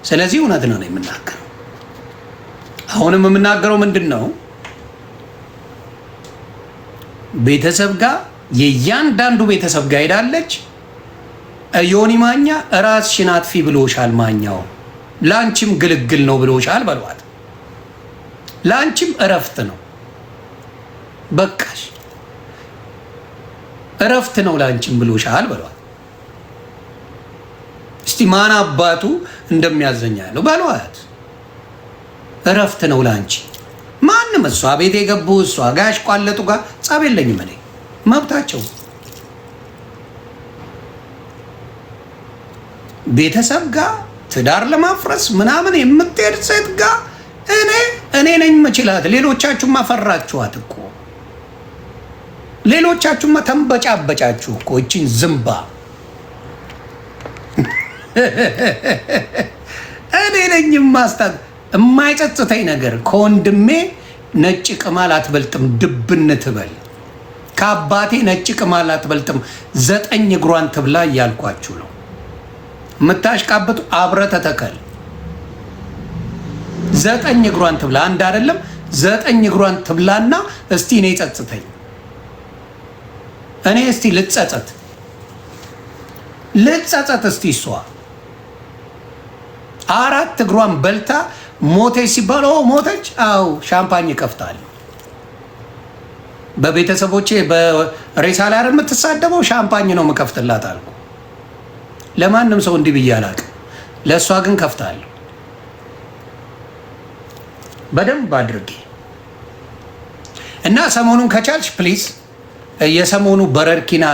ስለዚህ እውነት ነው የምናገረው። አሁንም የምናገረው ምንድን ነው? ቤተሰብ ጋር የእያንዳንዱ ቤተሰብ ጋር ሄዳለች። ዮኒ ማኛ ራስሽን አጥፊ ብሎሻል፣ ማኛው ላንቺም ግልግል ነው ብሎሻል በሏት። ላንቺም እረፍት ነው፣ በቃሽ እረፍት ነው ላንቺም ብሎሻል በሏት። እስቲ ማን አባቱ እንደሚያዘኛ ያለው በሏት። እረፍት ነው ላንቺ። ማንም እሷ ቤት የገቡ እሷ ጋሽ ቋለጡ ጋር ጸብ የለኝም እኔ፣ መብታቸው። ቤተሰብ ጋር ትዳር ለማፍረስ ምናምን የምትሄድ ሴት ጋር እኔ ነኝ መችላት። ሌሎቻችሁማ ፈራችኋት እኮ፣ ሌሎቻችሁማ ተንበጫበጫችሁ እኮ። እቺን ዝምባ እኔ ነኝ ማስታት። የማይጸጽተኝ ነገር ከወንድሜ ነጭ ቅማል አትበልጥም ድብን ትበል፣ ከአባቴ ነጭ ቅማል አትበልጥም 9 እግሯን ትብላ እያልኳችሁ ነው። የምታሽቃብጡ አብረ ተተከል። 9 እግሯን ትብላ፣ አንድ አይደለም 9 እግሯን ትብላና እስቲ እኔ ጸጽተኝ። እኔ እስቲ ልጸጸት እስቲ እሷ 4 እግሯን በልታ ሞተች ሲባል ሞተች። አው ሻምፓኝ ይከፍታል። በቤተሰቦቼ በሬሳ ላይ አይደል የምትሳደበው? ሻምፓኝ ነው የምከፍትላት አልኩ። ለማንም ሰው እንዲህ ብዬ አላውቅም። ለእሷ ግን ከፍታለሁ በደንብ አድርጌ። እና ሰሞኑን ከቻልሽ ፕሊዝ፣ የሰሞኑ በረርኪና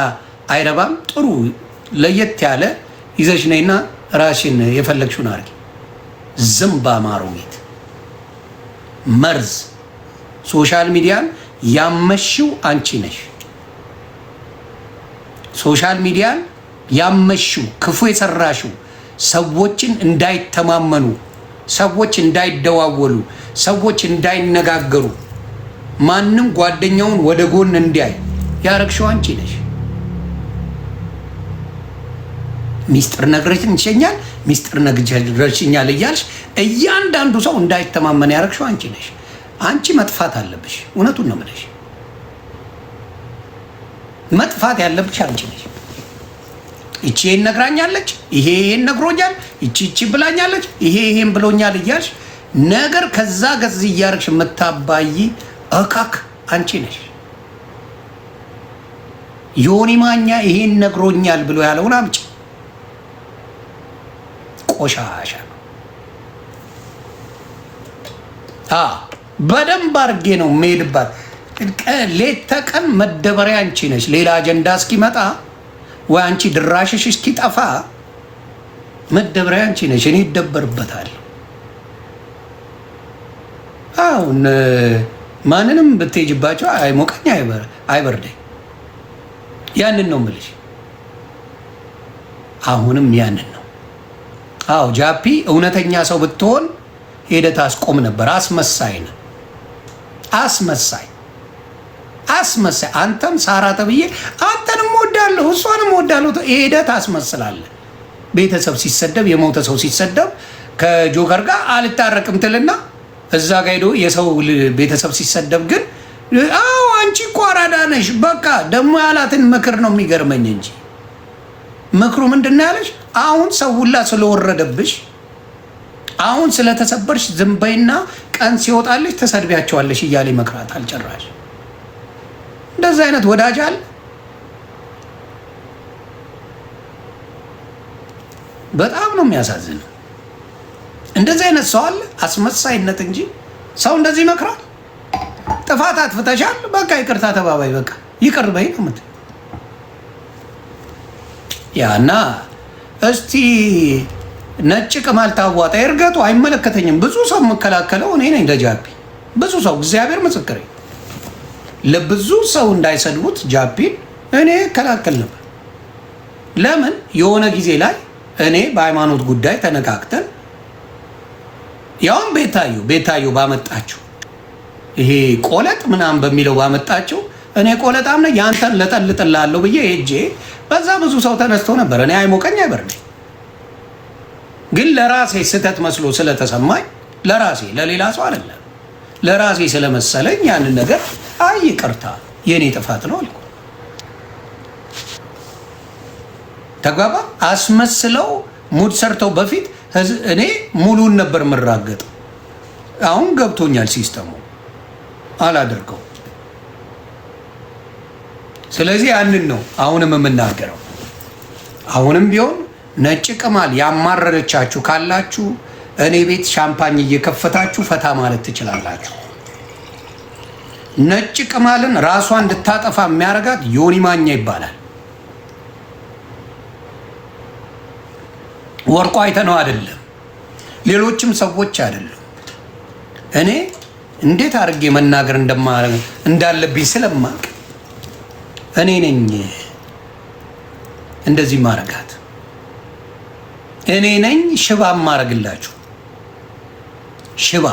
አይረባም፣ ጥሩ ለየት ያለ ይዘሽ ነይና ራሽን የፈለግሽውን አድርጊ። ዝምባ ማሮጌት መርዝ ሶሻል ሚዲያን ያመሽው አንቺ ነሽ። ሶሻል ሚዲያን ያመሽው ክፉ የሰራሽው ሰዎችን እንዳይተማመኑ፣ ሰዎች እንዳይደዋወሉ፣ ሰዎች እንዳይነጋገሩ፣ ማንም ጓደኛውን ወደ ጎን እንዲያይ ያረግሽው አንቺ ነሽ። ሚስጥር ነግረሽኛል፣ ሚስጥር ነግረሽኛል እያልሽ እያንዳንዱ ሰው እንዳይተማመን ያረግሽው አንቺ ነሽ። አንቺ መጥፋት አለብሽ። እውነቱን ነው የምልሽ፣ መጥፋት ያለብሽ አንቺ ነሽ። ይቺ ይሄን ነግራኛለች፣ ይሄ ይሄን ነግሮኛል፣ ይቺ ብላኛለች፣ ይሄ ይሄን ብሎኛል እያልሽ ነገር ከዛ ገዝ እያረግሽ የምታባይ እካክ አንቺ ነሽ። ዮኒ ማኛ ይሄን ነግሮኛል ብሎ ያለውን አምጪ። ቆሻሻ በደንብ አድርጌ ነው የምሄድባት። ሌት ተቀን መደበሪያ አንቺ ነሽ። ሌላ አጀንዳ እስኪመጣ ወይ አንቺ ድራሽሽ እስኪጠፋ መደበሪያ አንቺ ነሽ። እኔ ይደበርበታል። አሁን ማንንም ብትሄጅባቸው አይሞቀኝ አይበርደኝ። ያንን ነው የምልሽ። አሁንም ያንን ነው። አዎ ጃፒ እውነተኛ ሰው ብትሆን ሄደህ ታስቆም ነበር። አስመሳይ ነህ፣ አስመሳይ። አንተም ሳራ ተብዬ አንተንም ወዳለሁ እሷንም ወዳለሁ ሄደህ ታስመስላለህ። ቤተሰብ ሲሰደብ፣ የሞተ ሰው ሲሰደብ ከጆከር ጋር አልታረቅም ትልና እዛ ጋ ሄዶ የሰው ቤተሰብ ሲሰደብ ግን አዎ አንቺ እኮ አራዳ ነሽ። በቃ ደግሞ ያላትን ምክር ነው የሚገርመኝ እንጂ ምክሩ ምንድን ነው ያለሽ? አሁን ሰው ሁላ ስለወረደብሽ፣ አሁን ስለተሰበርሽ ዝም በይና ቀን ሲወጣልሽ ተሰድቢያቸዋለሽ እያለ ይመክራታል። ጭራሽ እንደዚህ አይነት ወዳጅ አለ? በጣም ነው የሚያሳዝነው። እንደዚህ አይነት ሰው አለ? አስመሳይነት እንጂ ሰው እንደዚህ ይመክራል? ጥፋት አጥፍተሻል፣ በቃ ይቅርታ ተባባይ፣ በቃ ይቅር በይ ነው የምትለው። ያና እስቲ ነጭ ቅማል ታዋጣ እርገጡ አይመለከተኝም። ብዙ ሰው የምከላከለው እኔ ነኝ። ለጃፒ ብዙ ሰው እግዚአብሔር ምስክሬ፣ ለብዙ ሰው እንዳይሰድቡት ጃፒን እኔ እከላከል ነበር። ለምን የሆነ ጊዜ ላይ እኔ በሃይማኖት ጉዳይ ተነካክተን ያውም ቤታዩ ባመጣችሁ ይሄ ቆለጥ ምናምን በሚለው ባመጣችሁ እኔ ቆለጣም ነኝ ያንተን ለጠልጥላለሁ ብዬ ሄጄ በዛ ብዙ ሰው ተነስቶ ነበር። እኔ አይሞቀኝ አይበርደኝ። ግን ለራሴ ስህተት መስሎ ስለተሰማኝ ለራሴ ለሌላ ሰው አይደለም ለራሴ ስለመሰለኝ ያንን ነገር አይ ይቅርታ የኔ ጥፋት ነው አልኩ። ተግባባ። አስመስለው ሙድ ሰርተው በፊት እኔ ሙሉን ነበር የምራገጥ። አሁን ገብቶኛል ሲስተሙ አላደርገው። ስለዚህ ያንን ነው አሁንም የምናገረው። አሁንም ቢሆን ነጭ ቅማል ያማረረቻችሁ ካላችሁ እኔ ቤት ሻምፓኝ እየከፈታችሁ ፈታ ማለት ትችላላችሁ። ነጭ ቅማልን ራሷ እንድታጠፋ የሚያረጋት ዮኒ ማኛ ይባላል። ወርቁ አይተነው አይደለም፣ ሌሎችም ሰዎች አይደሉም። እኔ እንዴት አድርጌ መናገር እንዳለብኝ ስለማቅ እኔ ነኝ እንደዚህ ማረጋት። እኔ ነኝ ሽባ ማረግላችሁ። ሽባ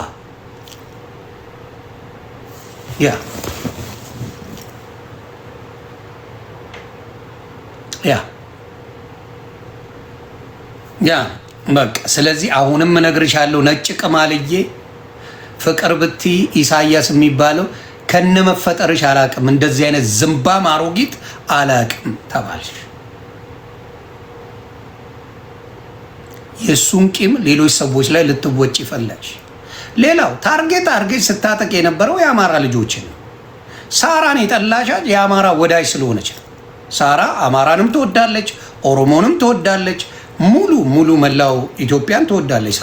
ያ በቃ። ስለዚህ አሁንም እነግርሻለሁ ነጭ ቅማልዬ ፍቅር ብቲ ኢሳያስ የሚባለው ከነ መፈጠርሽ አላቅም፣ እንደዚህ አይነት ዝምባም አሮጊት አላቅም ተባልሽ። የእሱን ቂም ሌሎች ሰዎች ላይ ልትወጭ ይፈለግሽ። ሌላው ታርጌት ስታጠቅ የነበረው የአማራ ልጆችን ነው። ሳራን የጠላሻት የአማራ ወዳጅ ስለሆነች ነው። ሳራ አማራንም ትወዳለች፣ ኦሮሞንም ትወዳለች፣ ሙሉ መላው ኢትዮጵያን ትወዳለች።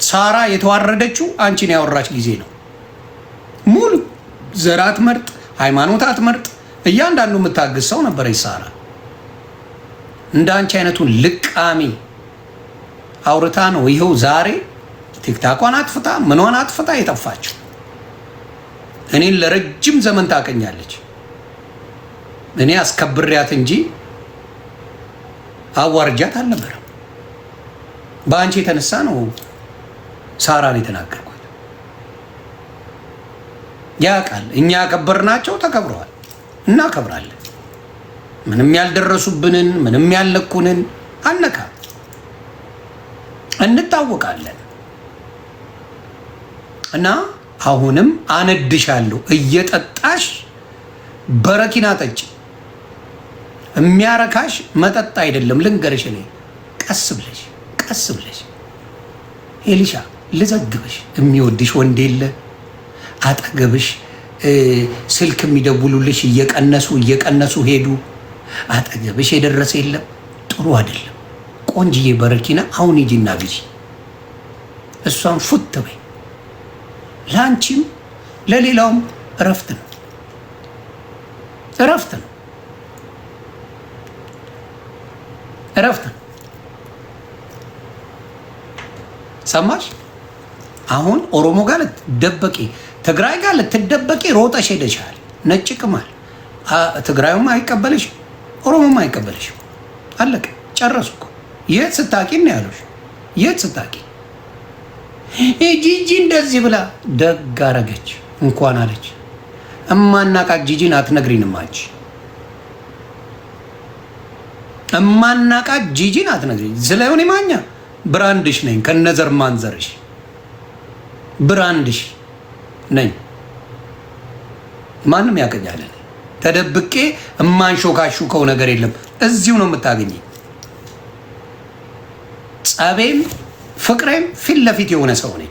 ሳራ የተዋረደችው አንቺን ያወራች ጊዜ ነው። ሙሉ ዘር አትመርጥ፣ ሃይማኖት አትመርጥ፣ እያንዳንዱ የምታግዝ ሰው ነበረች ሳራ። እንደ አንቺ አይነቱን ልቃሚ አውርታ ነው ይኸው ዛሬ ቲክታኳን አጥፍታ ምኗን አጥፍታ የጠፋችው። እኔን ለረጅም ዘመን ታቀኛለች። እኔ አስከብሪያት እንጂ አዋርጃት አልነበረም። በአንቺ የተነሳ ነው ሳራን የተናገርኳት። ያ ቃል እኛ ያከበርናቸው ተከብረዋል፣ እናከብራለን። ምንም ያልደረሱብንን ምንም ያልነኩንን አነካ እንታወቃለን። እና አሁንም አነድሻለሁ። እየጠጣሽ በረኪና ጠጪ። የሚያረካሽ መጠጥ አይደለም። ልንገርሽ፣ እኔ ቀስ ብለሽ ኤሊሻ ልዘግብሽ። የሚወድሽ ወንድ የለ አጠገብሽ። ስልክ የሚደውሉልሽ እየቀነሱ ሄዱ። አጠገብሽ የደረሰ የለም። ጥሩ አይደለም። ቆንጅዬ በረኪና አሁን ሂጂና ግዢ። እሷን ፉት በይ። ለአንቺም ለሌላውም እረፍት ነው። ሰማሽ? አሁን ኦሮሞ ጋር ልትደበቂ፣ ትግራይ ጋር ልትደበቂ ሮጠሽ ሄደሻል። ነጭ ቅማል ትግራዩም አይቀበልሽም፣ ኦሮሞም አይቀበልሽም። አለቀ፣ ጨረሱ እኮ። የት ስታቂ ነው ያሉሽ? የት ስታቂ? ጂጂ እንደዚህ ብላ ደግ አረገች እንኳን አለች። እማናቃት ጂጂን አትነግሪንም አንቺ። እማናቃት ጂጂን አትነግሪኝ። ስለሆነ ማኛ ብራንድሽ ነኝ፣ ከነዘር ማንዘርሽ ብራንድሽ ነኝ። ማንም ያቀኛል። ተደብቄ እማንሾካሹከው ነገር የለም። እዚሁ ነው የምታገኘኝ። ጸቤም ፍቅሬም ፊት ለፊት የሆነ ሰው ነኝ።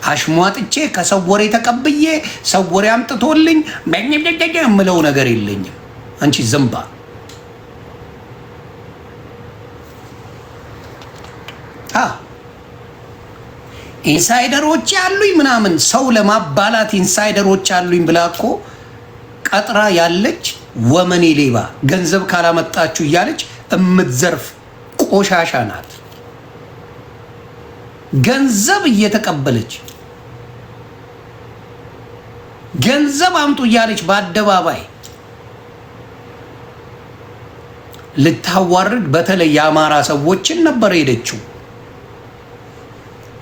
አሽሟጥቼ ከሰው ወሬ ተቀብዬ ሰው ወሬ አምጥቶልኝ የምለው ነገር የለኝም። አንቺ ዝምባ ኢንሳይደሮች ያሉኝ ምናምን ሰው ለማባላት ኢንሳይደሮች ያሉኝ ብላ እኮ ቀጥራ ያለች ወመኔ ሌባ፣ ገንዘብ ካላመጣችሁ እያለች እምትዘርፍ ቆሻሻ ናት። ገንዘብ እየተቀበለች ገንዘብ አምጡ እያለች በአደባባይ ልታዋርድ በተለይ የአማራ ሰዎችን ነበር ሄደችው።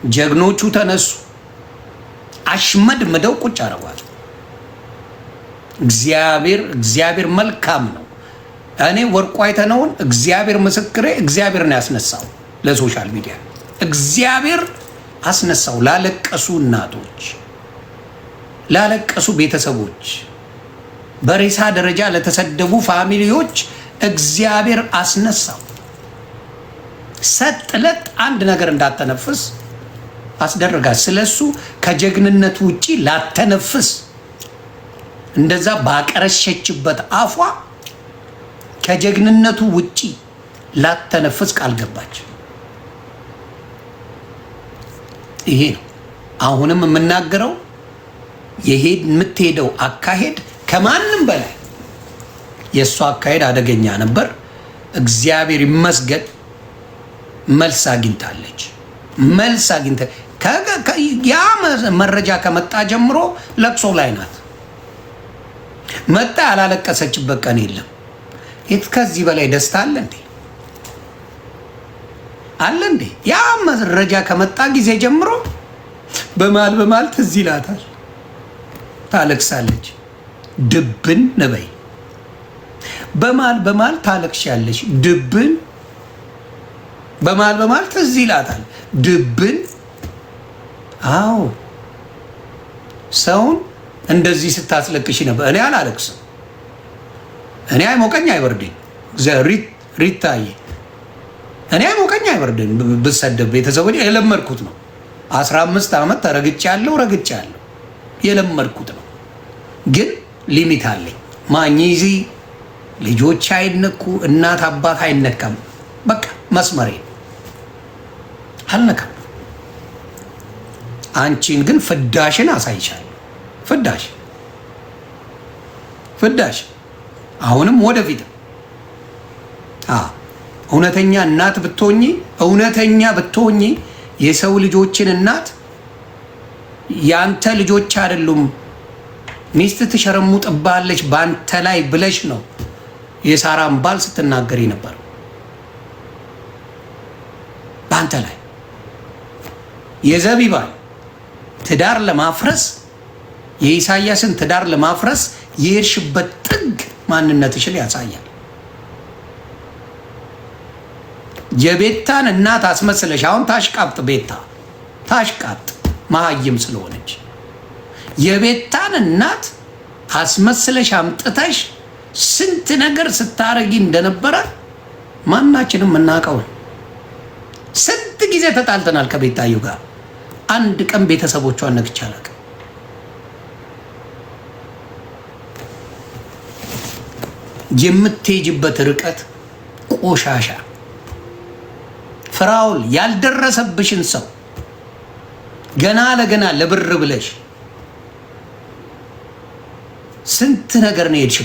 ጀግኖቹ ተነሱ፣ አሽመድምደው ቁጭ አረጓት። እግዚአብሔር መልካም ነው። እኔ ወርቁ አይተነውን እግዚአብሔር ምስክሬ፣ እግዚአብሔር ነው ያስነሳው ለሶሻል ሚዲያ እግዚአብሔር አስነሳው። ላለቀሱ እናቶች፣ ላለቀሱ ቤተሰቦች፣ በሬሳ ደረጃ ለተሰደቡ ፋሚሊዎች እግዚአብሔር አስነሳው። ሰጥለት አንድ ነገር እንዳተነፍስ አስደረጋት። ስለሱ ከጀግንነቱ ውጪ ላተነፍስ እንደዛ ባቀረሸችበት አፏ ከጀግንነቱ ውጪ ላተነፍስ ቃል ገባች። ይሄ ነው አሁንም የምናገረው። የምትሄደው አካሄድ ከማንም በላይ የእሷ አካሄድ አደገኛ ነበር። እግዚአብሔር ይመስገን መልስ አግኝታለች። መልስ አግኝታ ያ መረጃ ከመጣ ጀምሮ ለቅሶ ላይ ናት። መጣ ያላለቀሰችበት ቀን የለም። ከዚህ በላይ ደስታ አለ እንዴ? አለ እንዴ? ያ መረጃ ከመጣ ጊዜ ጀምሮ በማል ትዝ ይላታል፣ ታለቅሳለች። ድብን ነበይ በማል ታለቅሻለች። ድብን በማል ትዝ ይላታል። ድብን አዎ፣ ሰውን እንደዚህ ስታስለቅሽ ነበር። እኔ አላለቅስም። እኔ አይሞቀኝ አይበርደኝ። ሪታዬ እኔ አይሞቀኝ አይበርደኝ። ብሰደብ ቤተሰቦች የለመድኩት ነው። 15 ዓመት ተረግጫለሁ፣ የለመድኩት ነው። ግን ሊሚት አለኝ። ማኝዚ ልጆች አይነኩ፣ እናት አባት አይነካም። በቃ መስመሬ አልነካም። አንቺን ግን ፍዳሽን አሳይሻለሁ። ፍዳሽ አሁንም ወደፊት እውነተኛ እናት ብትሆኚ የሰው ልጆችን እናት ያንተ ልጆች አይደሉም ሚስት ትሸረሙጥባለች ባንተ ላይ ብለሽ ነው የሳራን ባል ስትናገሪ ነበር። ባንተ ላይ የዘቢባን ትዳር ለማፍረስ የኢሳያስን ትዳር ለማፍረስ የሄድሽበት ጥግ ማንነትሽን ያሳያል። የቤታን እናት አስመስለሽ አሁን ታሽቃብጥ። ቤታ ታሽቃብጥ መሀይም ስለሆነች የቤታን እናት አስመስለሽ አምጥተሽ ስንት ነገር ስታረጊ እንደነበረ ማናችንም እናውቀው። ስንት ጊዜ ተጣልተናል ከቤታዩ ጋር። አንድ ቀን ቤተሰቦቿን ነክቼ አላውቅም። የምትሄጅበት ርቀት ቆሻሻ ፍራውል ያልደረሰብሽን ሰው ገና ለገና ለብር ብለሽ ስንት ነገር ነው የሄድሽ።